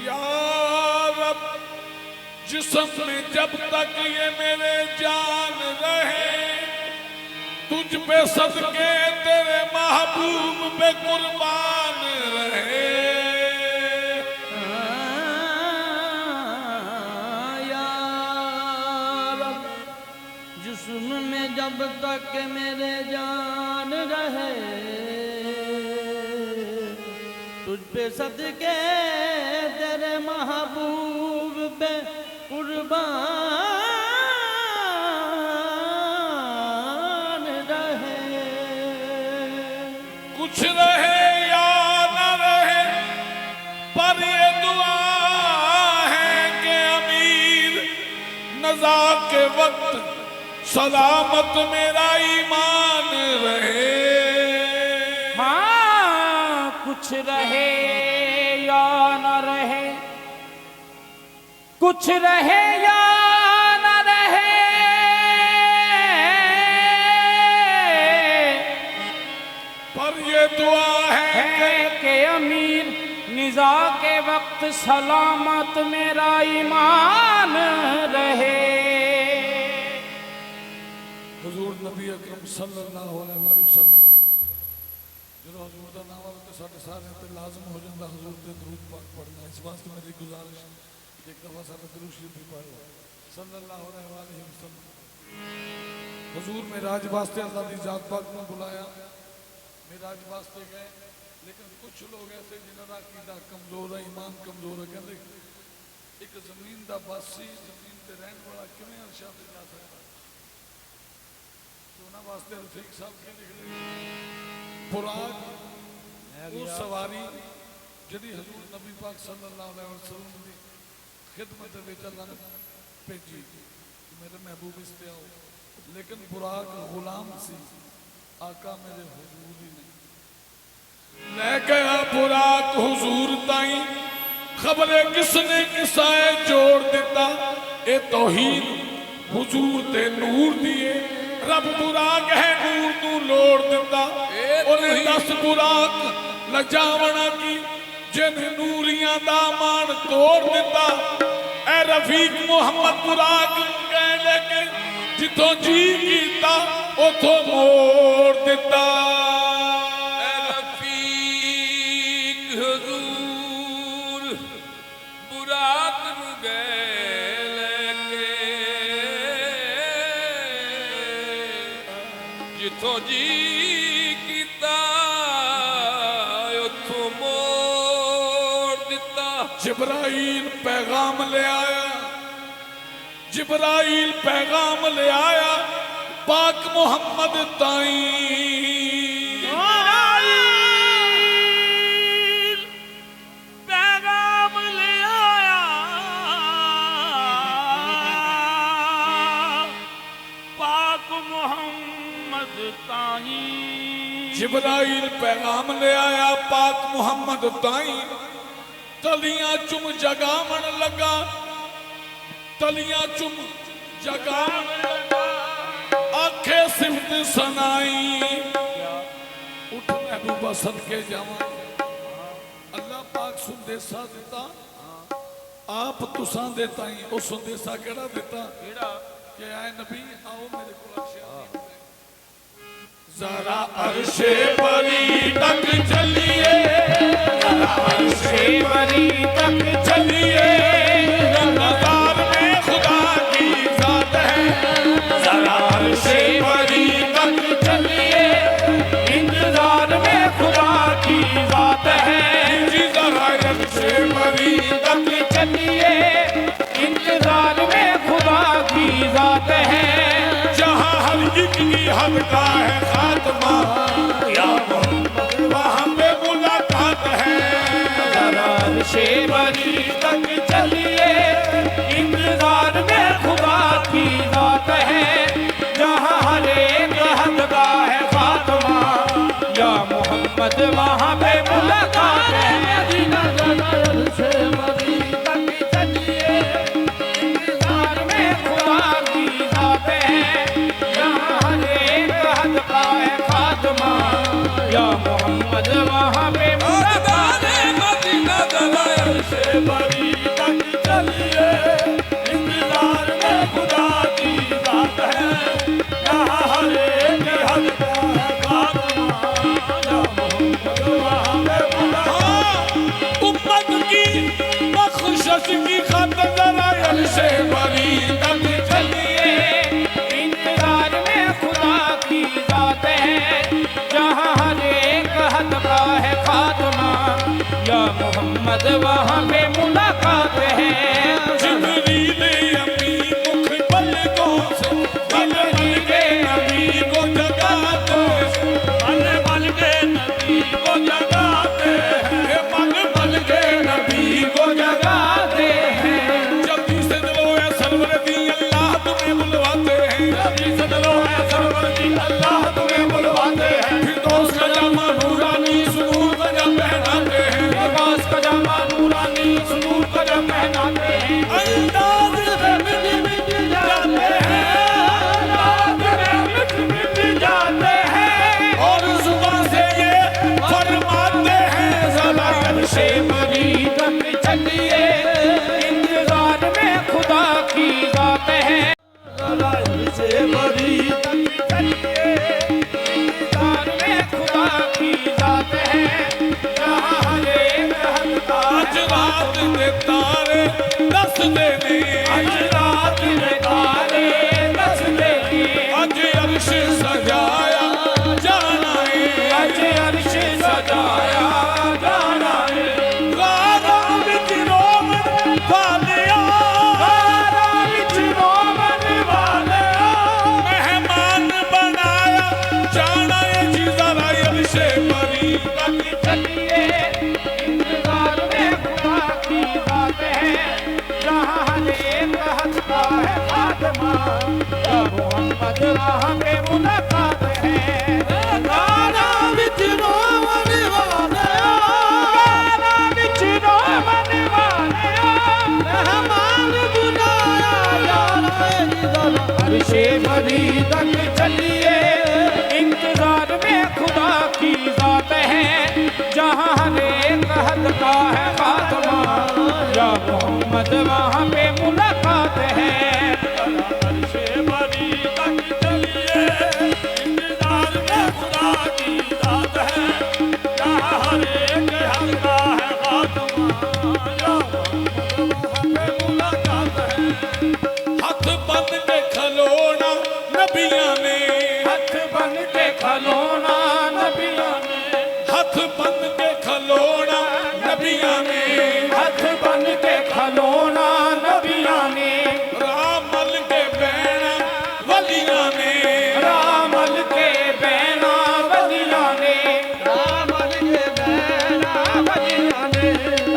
यार अब जिस्म में जब तक ये मेरे जान रहे, तुझ पे सदके तेरे महबूब पे कुर्बान रहे। यार जिस्म में जब तक मेरे जान रहे, तुझ पे सदके तेरे महबूब पे कुर्बान रहे। कुछ रहे या न रहे पर ये दुआ है कि अमीर नज़ा के वक्त सलामत मेरा ईमान रहे। हाँ कुछ रहे या न रहे, कुछ रहे या न रहे, पर ये दुआ है कि अमीर निज़ा के वक्त सलामत मेरा ईमान रहे। हुजूर नबी अकरम सल्लल्लाहु अलैहि वसल्लम जो हुजूर का नाम आवे तो साडे सारे ते लाजम हो जाता हुजूर ते दरूद पाक पढ़ना। इस वास्ते मेरी गुजारिश एक दफा सारा दरूद शरीफ भी पढ़ लो सल्लल्लाहु अलैहि वसल्लम। हुजूर मेराज वास्ते अल्लाह दी जात पाक ने बुलाया, मेराज वास्ते गए, लेकिन कुछ लोग ऐसे जिन्हां दा अकीदा कमजोर है, ईमान कमजोर है, कहंदे एक जमीन दा वासी जमीन ते रहन वाला किवें अर्शा ते जा सकदा। वास्ते रफीक साहब के लिख रहे बुराक वो सवारी जिहड़ी हजूर नबी पाक सल्लल्लाहु अलैहि वसल्लम की खिदमत विच अल्लाह ने भेजी, मेरे महबूब इस ते आओ, लेकिन बुराक गुलाम सी, आका मेरे हुजूर ही नहीं ले गया बुराक हुजूर ताई। खबरे किसने किसाए जोड़ दिता, ए तौहीद हुजूर ते नूर दिए, रब बुराक है नूर तू लोड़ दिता। उन्हें 10 बुराक लजावना की जिन्हें नूरियां दा मान तोड़ दिता। ए रफीक मुहम्मद बुराक कह लेके जिथों जी कीता उथों मोड़ दिता। ए रफीक हुजूर बुराक नू गए जिथों जी कीता उथों मोड़ दिता। जिब्राइल पैगाम ले आया, जिब्राइल पैगाम ले आया पाक मोहम्मद ताई। पैगाम ले आया पाक मोहम्मद ताई। जिब्राइल पैगाम ले आया पाक मोहम्मद ताई। तलियां चुम जगावन लगा, तलियां चुम जगावन लगा, आखे सिमत सनाई। उठ महबूबा सदके जावां, अल्लाह पाक संदेशा दिता, आप तुसां दे ताई। ओ संदेशा केड़ा दिता कि आए नबी आओ मेरे को जरा अर्शे परी तक चलिए, जरा अर्शे परी तक चलिए, इंतजार में खुदा की जात है। जरा अर्शे परी तक चलिए, इंतजार में खुदा की जात है। जी जरा अर्शे परी तक चलिए, इंतजार में खुदा की जात है। जहाँ हर एक की हद का है खात्मा, या मोहम्मद वहाँ पे मुलाकात है। जरा अर्शे परी तक चलिए, इंतजार में खुदा की जात है। जहाँ हर एक हद का है खात्मा, या मोहम्मद वहाँ पे मुलाकात है। मदीना जरा अर्शे परी तक चलिए, इंतजार में खुदा की जात है। जहाँ हर एक हद का है खात्मा, या मोहम्मद वहाँ पे मुलाकात है। मदीना जरा अर्शे परी अर्शे बरी तक चलिए इंतजार में खुदा की जात है जहाँ हर एक हद का है खात्मा या मोहम्मद वहाँ पे मुलाकात है जिब्रील अमी मुख पलकों से बल बल के नबी को जगाते बल बल के नबी को जगाते हैं बल बल के नबी को जगाते हैं जब भी सदलो है सरवर दी अल्लाह तुम्हें बुलवाते हैं जब भी सदलो है सरवर दी अल्लाह तुम्हें बुलवाते हैं फिर दोस्त का जामा नूरानी सुरूर का जब पहनाते हैं लिबास का जामा नूरानी सुरूर का जब पहनाते हैं अंदाज में मिट जाते हैं अंदाज में मिट जाते हैं और जुबान से ये फरमाते हैं ज़रा अर्शे बरी तक चलिए इंतजार में खुदा की जात है से बरी तक चलिए इंतजार में खुदा की जात है जहाँ हर एक हद का आज रात के तारे दस देने आज रात में तारे दस देंगे आज अर्श सजाया जाना है आज अर्श सजाया जाना है गाना विच रोमन वालिया गाना विच रोमन वालिया मेहमान बनाया जाना है जी ज़रा अर्शे बरी तक चलिए इंतजार में खुदा की बात है जहाँ हर एक हद का है खात्मा या मोहम्मद वहाँ पे मुलाकात है गाना विच रोमन वालिया गाना विच रोमन वालिया मेहमान बुलाया जाना है अर्शे बरी तक चलिए इंतजार में खुदा की जात है जहाँ हर एक हद का है खात्मा या मोहम्मद वहाँ पे मुलाकात है अर्शे बरी तक चलिए इंतजार में खुदा की जात है जहाँ हर एक हद का है खात्मा या मोहम्मद वहाँ पे मुलाकात है हाथ बंद के खलोना नबियाँ ने हाथ बन के खलोना नबिया ने हाथ बंद के खलोना नबियाँ ने हाथ बन के खलोना नबिया ने रामल के बैना वलियाँ ने रामल के बैना बलिया ने रामल के बैना बलिया ने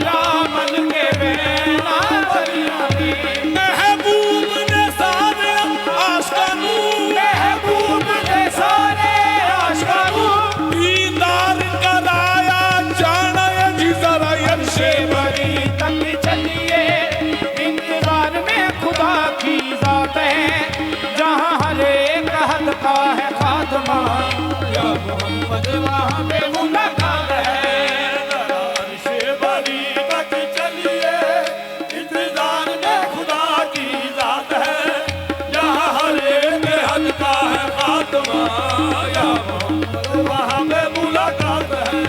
रामल के बैना बलिया ने महबूब ने सारे आशिकानू महबूब के सारे आशिकानू दीदार कराया जाना है जी ज़रा अर्शे बरी तक चलिए इंतजार में खुदा की जात है जहाँ हर एक हद का है खात्मा या मोहम्मद वहाँ पे मुलाकात है अर्शे बरी तक चलिए इंतजार में खुदा की जात है जहाँ हर एक हद का है खात्मा या मोहम्मद वहाँ पे मुलाकात है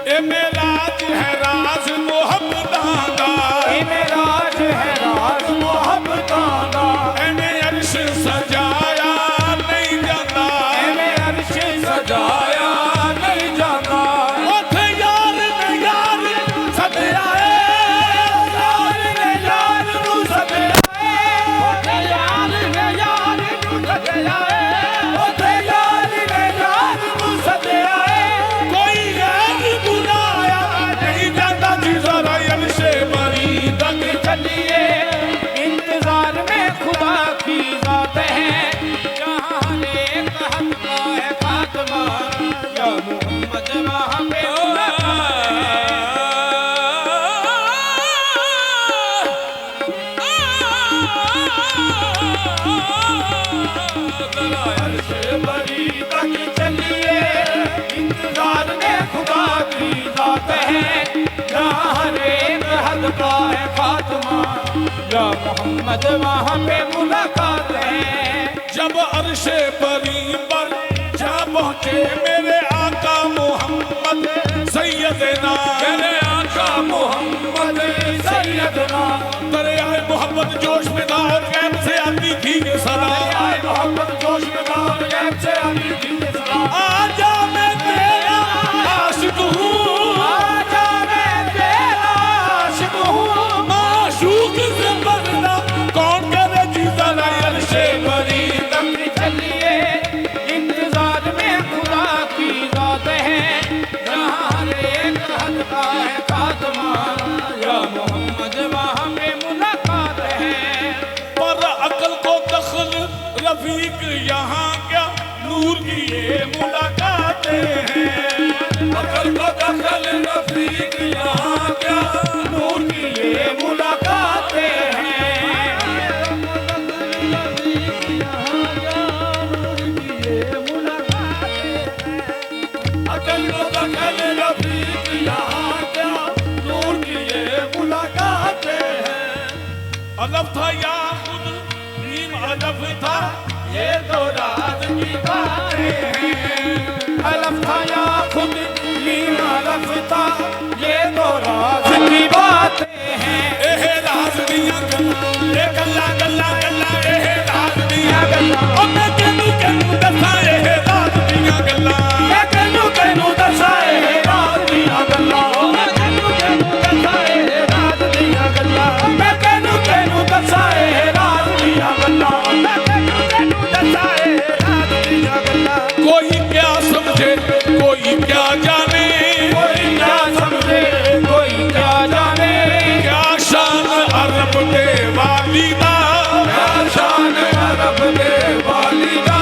ए मेराज है राज मोहब्बतां दा इन्हें राज है राज मोहब्बतां दा एने अर्श सजाया नहीं जाता इन्हें अर्श सजाया नहीं जाता ओथे यार ने यार सदिया यार ने यार नू सदिया ओथे यार ने यार नू सदिया ओथे यार ने यार नू सदिया कोई गैर बुलाया नहीं जाता जी ज़रा अर्शे बरी तक चलिए इंतजार में खुदा की जात है जहाँ हर एक हद का है खात्मा या मोहम्मद वहाँ पे मुलाकात है अर्शे बरी तक चलिए इंतजार में खुदा की जात है जहाँ हर एक हद का है खात्मा या मोहम्मद वहाँ पे मुलाकात है जब अर्शे बरी पर जा पहुँचे मेरे आका मोहम्मद सैयदना मेरे आका मोहम्मद सैयदना दरियाए मोहब्बत जोश में रफीक यहाँ क्या नूर की ये मुलाकातें हैं अकल बकल रफीक यहाँ क्या नूर की ये मुलाकातें हैं अलब था या खुद नीम अलब था ये तो राज की बातें हैं अलफ था या खुद नीम अलफ था ये तो राज की बातें हैं ਇਹ ਰਾਜ਼ ਦੀਆਂ ਗੱਲਾਂ ਇਹ ਗੱਲਾਂ ਗੱਲਾਂ ਗੱਲਾਂ ਇਹ ਰਾਜ਼ ਦੀਆਂ ਗੱਲਾਂ ਉਹ ਮੈਂ ਕਿਹਨੂੰ ਦੱਸਾਂ ਇਹ ਰਾਜ਼ ਦੀਆਂ ਗੱਲਾਂ ਮੈਂ ਕਿਹਨੂੰ ਦੱਸਾਂ ਇਹ ਰਾਜ ਦੀਆਂ ਗੱਲਾਂ ਮੈਂ ਕਿਹਨੂੰ ਦੱਸਾਂ ਇਹ ਰਾਜ ਦੀਆਂ ਗੱਲਾਂ ਮੈਂ ਕਿਹਨੂੰ ਦੱਸਾਂ ਇਹ ਰਾਜ ਦੀਆਂ ਗੱਲਾਂ ਮੈਂ ਕਿਹਨੂੰ ਦੱਸਾਂ ਇਹ ਰਾਜ ਦੀਆਂ ਗੱਲਾਂ ਕੋਈ ਕਿਆ ਸਮਝੇ ਕੋਈ ਕਿਆ ਜਾਣੇ ਕੋਈ ਨਾ ਸਮਝੇ ਕੋਈ ਕਿਆ ਜਾਣੇ ਕਿਆ ਸ਼ਾਨ ਅਰਬ ਦੇ ਵਾਲੀ ਦਾ ਸ਼ਾਨ ਅਰਬ ਦੇ ਵਾਲੀ ਦਾ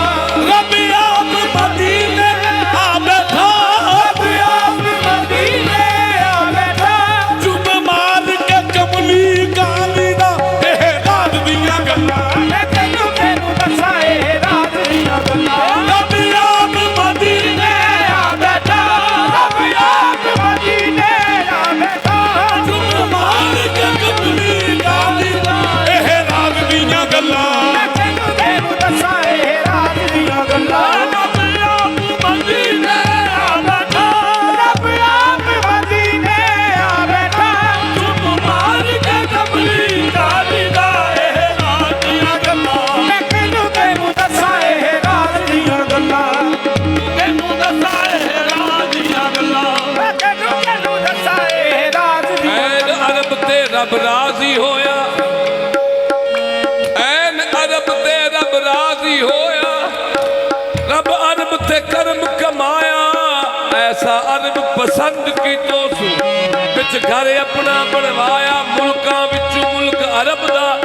ਰੱਬ ਆਪ ਮਦੀਨੇ ਆ ਬੈਠਾ ਰੱਬ ਆਪ ਮਦੀਨੇ ਆ ਬੈਠਾ ਚੁੱਪ ਮਾਰ ਕੇ ਕਮਲੀ ਕਾਲੀ ਦਾ ਇਹ ਰਾਜ਼ ਦੀਆਂ ਗੱਲਾਂ ਮੈਂ ਕਿਹਨੂੰ ਦੱਸਾਂ ਇਹ ਰਾਜ ਦੀਆਂ ਗੱਲਾਂ ਰੱਬ ਆਪ ਮਦੀਨੇ ਆ ਬੈਠਾ ਰੱਬ ਆਪ ਮਦੀਨੇ ਆ ਬੈਠਾ ਚੁੱਪ ਮਾਰ ਕੇ ਕਮਲੀ ਕਾਲੀ ਦਾ ਇਹ ਰਾਜ਼ ਦੀਆਂ ਗੱਲਾਂ ਮੈਂ ਕਿਹਨੂੰ ਦੱਸਾਂ ਇਹ ਰਾਜ ਦੀਆਂ ਗੱਲਾਂ ਰੱਬ ਆਪ ਮਦੀਨੇ ਆ ਬੈਠਾ ਰੱਬ ਆਪ ਮਦੀਨੇ ਆ ਬੈਠਾ ਚੁੱਪ ਮਾਰ ਕੇ ਕਮਲੀ ਕਾਲੀ ਦਾ ਇਹ ਰਾਜ਼ ਦੀਆਂ ਗੱਲਾਂ ਮੈਂ ਕਿਹਨੂੰ ਦੱਸਾਂ ਇਹ ਰਾਜ ਦੀਆਂ ਗੱਲਾਂ ਤੈਨੂੰ ਦੱਸਾਂ ਇਹ ਰਾਜ਼ ਦੀਆਂ ਗੱਲਾਂ ਮੈਂ ਕਿਹਨੂੰ ਦੱਸਾਂ ਇਹ ਰਾਜ ਦੀਆਂ ਐਨ ਅਰਬ ਤੇ ਰੱਬ ਰਾਜ਼ੀ ਹੋਇਆ ਐਨ ਅਰਬ ਤੇ ਰੱਬ ਰਾਜ਼ੀ ਹੋਇਆ ਰੱਬ ਅਰਬ ਤੇ ਕਰਮ ਕਮਾਇਆ ਐਸਾ ਅਰਬ ਪਸੰਦ ਕੀਤੋ ਸੂ ਵਿੱਚ ਘਰ ਆਪਣਾ ਬਣਵਾਇਆ ਮੁਲਕਾਂ ਵਿੱਚ ਮੁਲਕ ਅਰਬ ਦਾ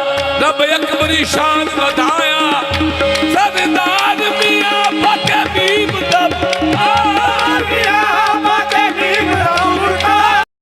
ਰੱਬ ਅਕਬਰੀ ਸ਼ਾਨ ਵਧਾਇਆ